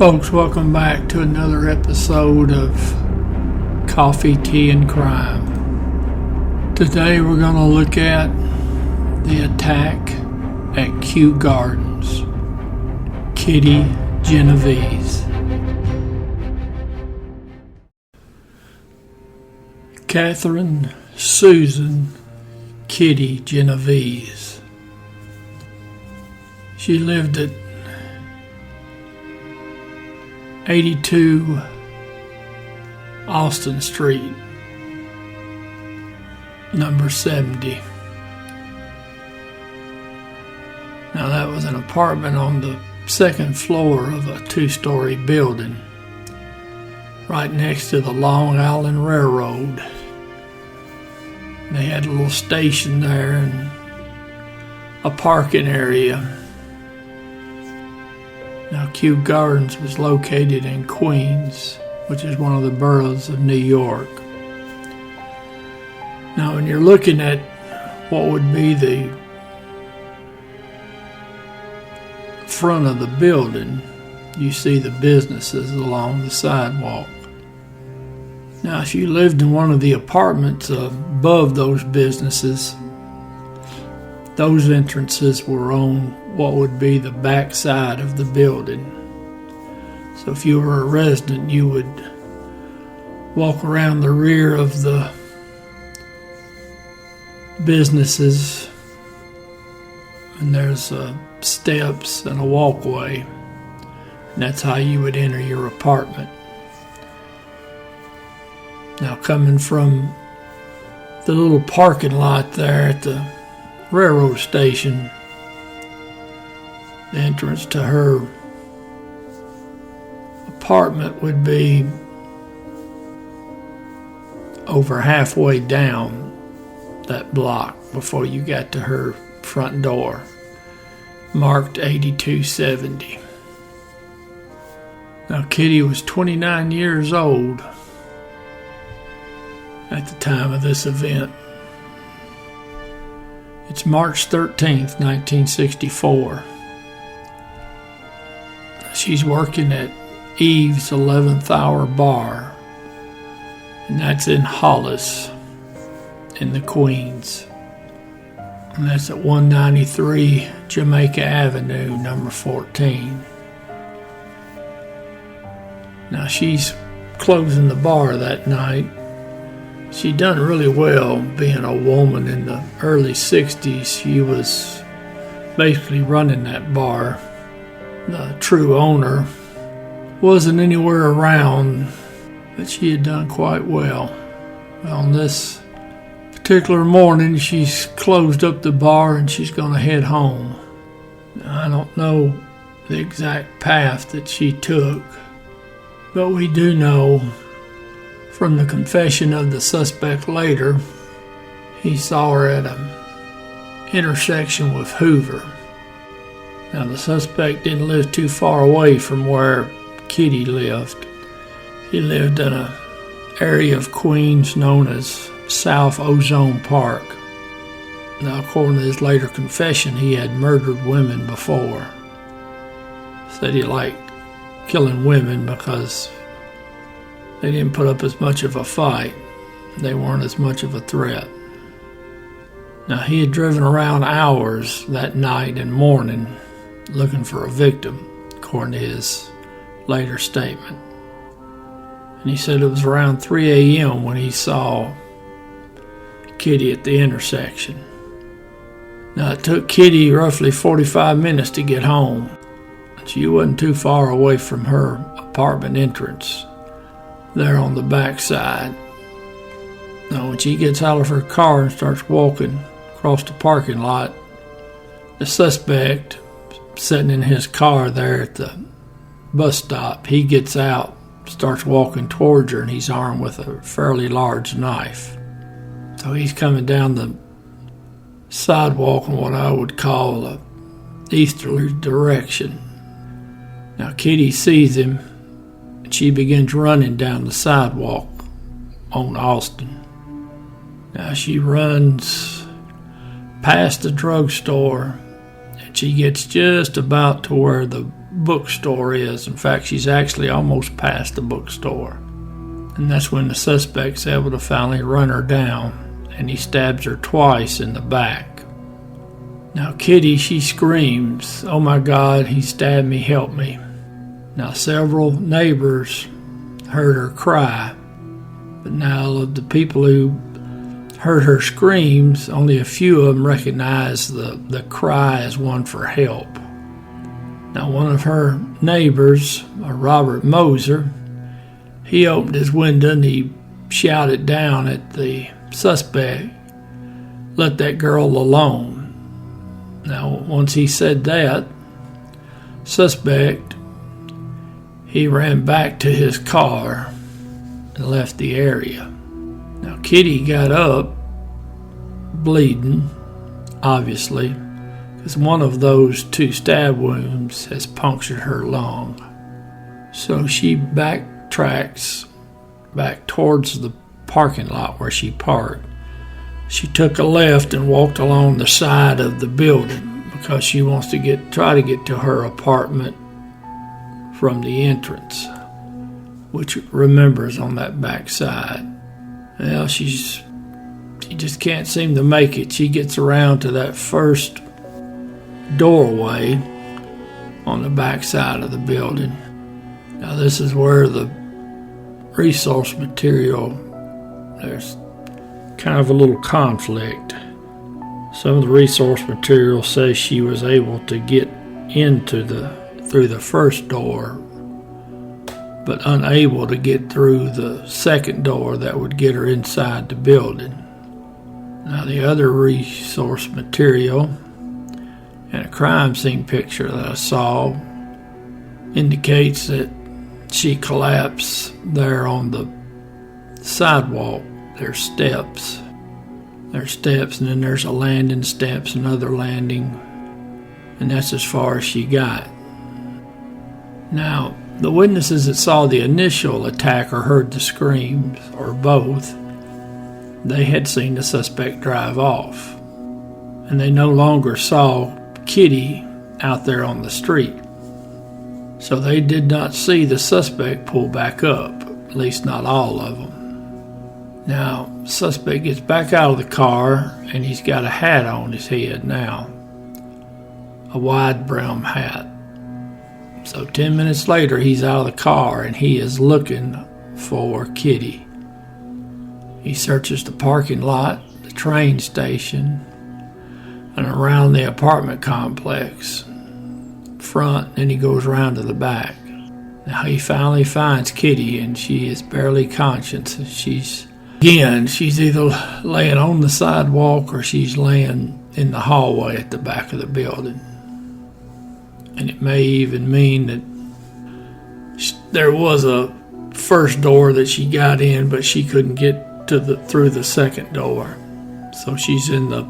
Folks, welcome back to another episode of Coffee, Tea, and Crime. Today we're going to look at the attack at Kew Gardens. Kitty Genovese. Catherine Susan Kitty Genovese. She lived at 82 Austin Street, number 70. Now that was an apartment on the second floor of a two-story building right next to the Long Island Railroad. They had a little station there and a parking area. Now, Kew Gardens was located in Queens, which is one of the boroughs of New York. Now, when you're looking at what would be the front of the building, you see the businesses along the sidewalk. Now, if you lived in one of the apartments above those businesses, those entrances were on what would be the back side of the building. So if you were a resident, you would walk around the rear of the businesses, and there's steps and a walkway, and that's how you would enter your apartment. Now, coming from the little parking lot there at the railroad station, the entrance to her apartment would be over halfway down that block before you got to her front door, marked 8270. Now, Kitty was 29 years old at the time of this event. It's March 13th, 1964. She's working at Eve's 11th Hour Bar, and that's in Hollis, in the Queens. And that's at 193 Jamaica Avenue, number 14. Now, she's closing the bar that night. She done really well being a woman in the early 60s. She was basically running that bar. The true owner wasn't anywhere around, but she had done quite well. On this particular morning, she's closed up the bar and she's going to head home. Now, I don't know the exact path that she took, but we do know from the confession of the suspect later, he saw her at an intersection with Hoover. Now, the suspect didn't live too far away from where Kitty lived. He lived in an area of Queens known as South Ozone Park. Now, according to his later confession, he had murdered women before. Said he liked killing women because they didn't put up as much of a fight. They weren't as much of a threat. Now, he had driven around hours that night and morning looking for a victim, according to his later statement. And he said it was around 3 a.m. when he saw Kitty at the intersection. Now, it took Kitty roughly 45 minutes to get home. She wasn't too far away from her apartment entrance, there on the back side. Now, when she gets out of her car and starts walking across the parking lot, the suspect sitting in his car there at the bus stop, he gets out, starts walking towards her, and he's armed with a fairly large knife. So he's coming down the sidewalk in what I would call a easterly direction. Now, Kitty sees him, and she begins running down the sidewalk on Austin. Now, she runs past the drugstore, and she gets just about to where the bookstore is. In fact, she's actually almost past the bookstore. And that's when the suspect's able to finally run her down, and he stabs her twice in the back. Now Kitty, she screams, "Oh my God, he stabbed me, help me." Now several neighbors heard her cry, but now of the people who heard her screams, only a few of them recognized the cry as one for help. Now one of her neighbors, Robert Moser, he opened his window and he shouted down at the suspect, "Let that girl alone." Now once he said that, suspect, he ran back to his car and left the area. Now Kitty got up, bleeding, obviously, because one of those 2 stab wounds has punctured her lung. So she backtracks back towards the parking lot where she parked. She took a left and walked along the side of the building because she wants to try to get to her apartment from the entrance, which, remember, is on that back side. Well, she just can't seem to make it. She gets around to that first doorway on the back side of the building. Now this is where the resource material, there's kind of a little conflict. Some of the resource material says she was able to get through the first door, but unable to get through the second door that would get her inside the building. Now the other resource material and a crime scene picture that I saw indicates that she collapsed there on the sidewalk. There's steps, and then there's a landing, steps, another landing, and that's as far as she got. Now, the witnesses that saw the initial attack or heard the screams, or both, they had seen the suspect drive off, and they no longer saw Kitty out there on the street. So they did not see the suspect pull back up, at least not all of them. Now, suspect gets back out of the car, and he's got a hat on his head now, a wide brim hat. So 10 minutes later, he's out of the car, and he is looking for Kitty. He searches the parking lot, the train station, and around the apartment complex front, and he goes around to the back. Now he finally finds Kitty, and she is barely conscious. She's either laying on the sidewalk or she's laying in the hallway at the back of the building. And it may even mean that there was a first door that she got in, but she couldn't get through the second door. So she's in the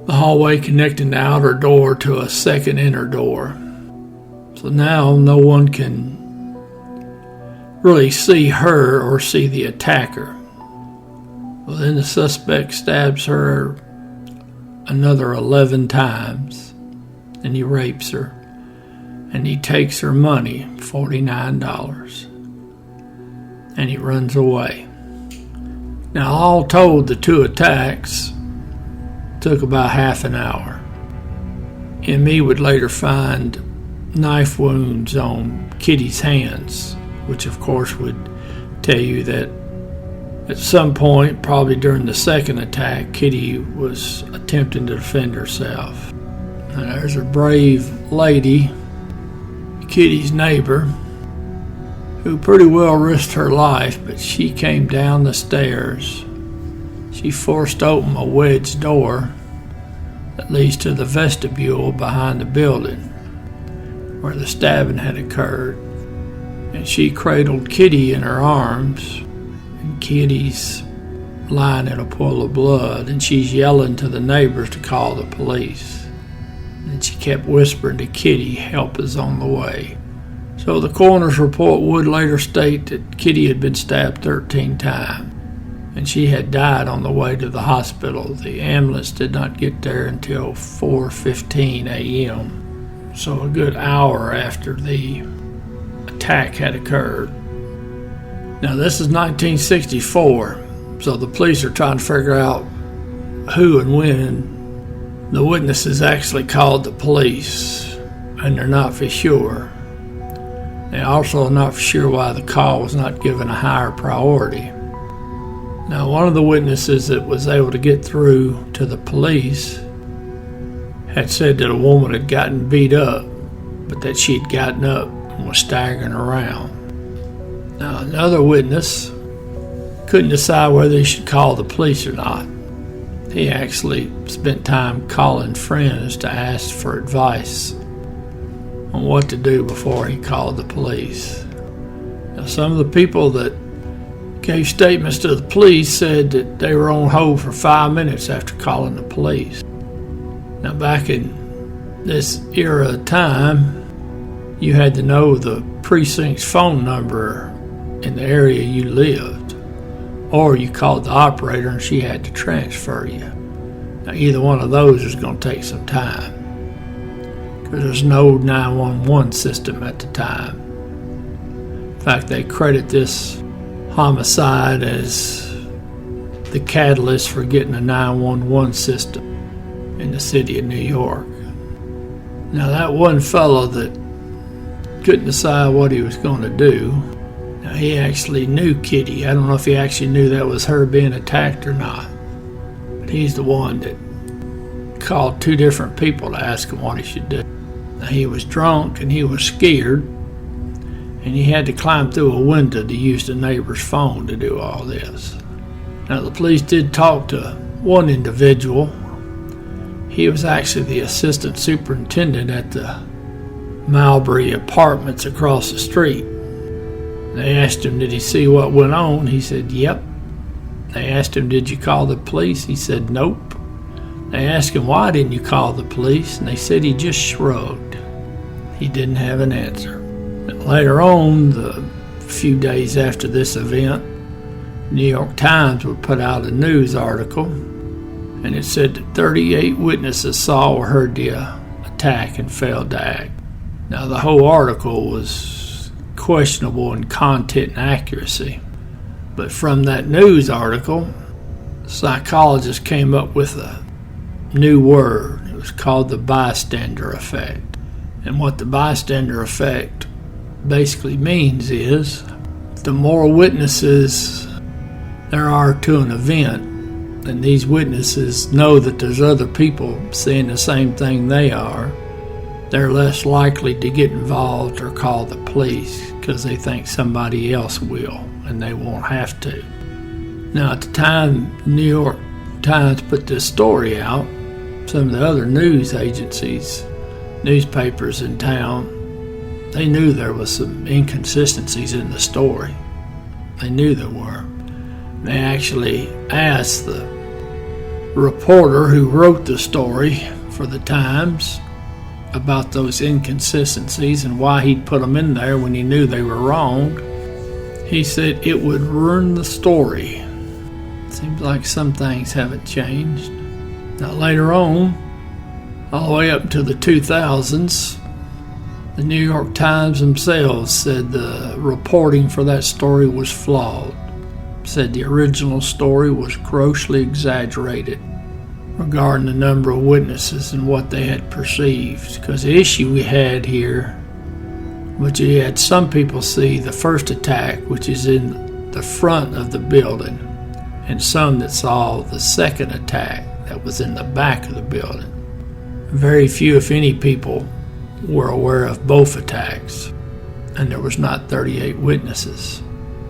hallway connecting the outer door to a second inner door. So now no one can really see her or see the attacker. Well, then the suspect stabs her another 11 times, and he rapes her, and he takes her money, $49, and he runs away. Now, all told, the 2 attacks took about half an hour. ME would later find knife wounds on Kitty's hands, which of course would tell you that at some point, probably during the second attack, Kitty was attempting to defend herself. And there's a brave lady, Kitty's neighbor, who pretty well risked her life, but she came down the stairs. She forced open a wedge door that leads to the vestibule behind the building where the stabbing had occurred. And she cradled Kitty in her arms, and Kitty's lying in a pool of blood, and she's yelling to the neighbors to call the police. And she kept whispering to Kitty, "Help is on the way." So the coroner's report would later state that Kitty had been stabbed 13 times, and she had died on the way to the hospital. The ambulance did not get there until 4:15 a.m. so a good hour after the attack had occurred. Now, this is 1964, so the police are trying to figure out who and when the witnesses actually called the police, and they're not for sure. They also are not for sure why the call was not given a higher priority. Now, one of the witnesses that was able to get through to the police had said that a woman had gotten beat up, but that she had gotten up and was staggering around. Now, another witness couldn't decide whether he should call the police or not. He actually spent time calling friends to ask for advice on what to do before he called the police. Now, some of the people that gave statements to the police said that they were on hold for 5 minutes after calling the police. Now, back in this era of time, you had to know the precinct's phone number in the area you lived, or you called the operator and she had to transfer you. Now, either one of those is going to take some time, because there's no 911 system at the time. In fact, they credit this homicide as the catalyst for getting a 911 system in the city of New York. Now, that one fellow that couldn't decide what he was going to do, now, he actually knew Kitty. I don't know if he actually knew that was her being attacked or not, but he's the one that called 2 different people to ask him what he should do. Now, he was drunk and he was scared, and he had to climb through a window to use the neighbor's phone to do all this. Now, the police did talk to one individual. He was actually the assistant superintendent at the Malbury Apartments across the street. They asked him, did he see what went on? He said, yep. They asked him, did you call the police? He said, nope. They asked him, why didn't you call the police? And they said he just shrugged. He didn't have an answer. Later on, a few days after this event, New York Times would put out a news article, and it said that 38 witnesses saw or heard the attack and failed to act. Now, the whole article was questionable in content and accuracy, but from that news article, psychologists came up with a new word. It was called the bystander effect. And what the bystander effect basically means is the more witnesses there are to an event, and these witnesses know that there's other people seeing the same thing they are, they're less likely to get involved or call the police because they think somebody else will and they won't have to. Now, at the time New York Times put this story out, some of the other news agencies, newspapers in town, they knew there was some inconsistencies in the story. They knew there were. They actually asked the reporter who wrote the story for the Times about those inconsistencies and why he'd put them in there when he knew they were wrong. He said it would ruin the story. Seems like some things haven't changed. Now, later on, all the way up to the 2000s, the New York Times themselves said the reporting for that story was flawed. Said the original story was grossly exaggerated regarding the number of witnesses and what they had perceived. Because the issue we had here, which you had some people see the first attack, which is in the front of the building, and some that saw the second attack that was in the back of the building. Very few, if any, people were aware of both attacks, and there was not 38 witnesses.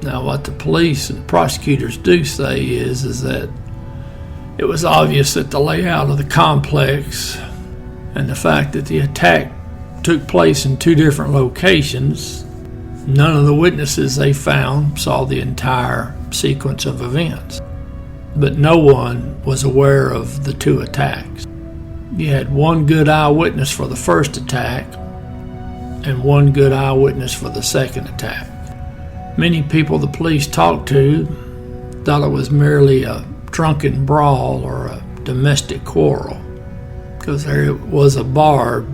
Now, what the police and prosecutors do say is that it was obvious that the layout of the complex and the fact that the attack took place in 2 different locations, none of the witnesses they found saw the entire sequence of events. But no one was aware of the 2 attacks. You had one good eyewitness for the first attack and one good eyewitness for the second attack. Many people the police talked to thought it was merely a drunken brawl or a domestic quarrel, because there was a bar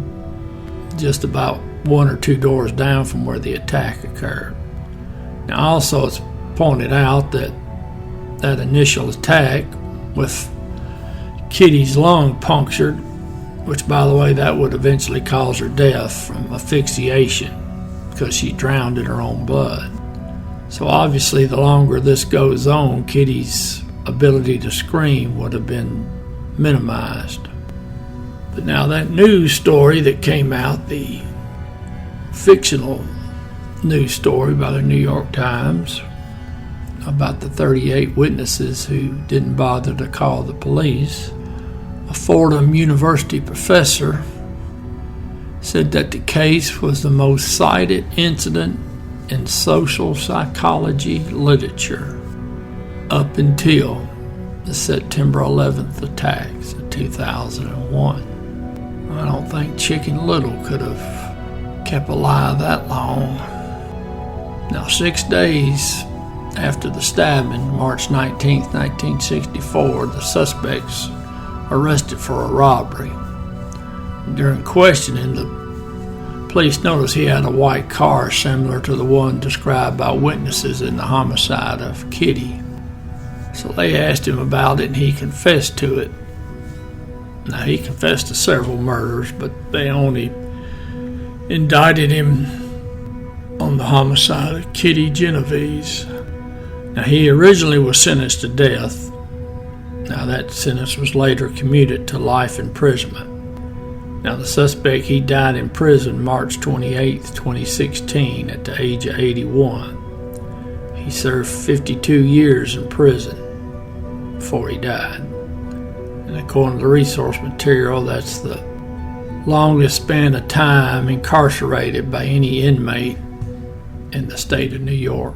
just about 1 or 2 doors down from where the attack occurred. Now, also, it's pointed out that that initial attack with Kitty's lung punctured, which, by the way, that would eventually cause her death from asphyxiation because she drowned in her own blood. So obviously, the longer this goes on, Kitty's ability to scream would have been minimized. But now that news story that came out, the fictional news story by the New York Times about the 38 witnesses who didn't bother to call the police, a Fordham University professor said that the case was the most cited incident in social psychology literature up until the September 11th attacks of 2001. I don't think Chicken Little could have kept alive that long. Now, 6 days after the stabbing, March 19, 1964, the suspects arrested for a robbery. During questioning, the police noticed he had a white car similar to the one described by witnesses in the homicide of Kitty. So they asked him about it, and he confessed to it. Now, he confessed to several murders, but they only indicted him on the homicide of Kitty Genovese. Now, he originally was sentenced to death. Now, that sentence was later commuted to life imprisonment. Now, the suspect, he died in prison March 28, 2016, at the age of 81. He served 52 years in prison before he died. And according to the resource material, that's the longest span of time incarcerated by any inmate in the state of New York.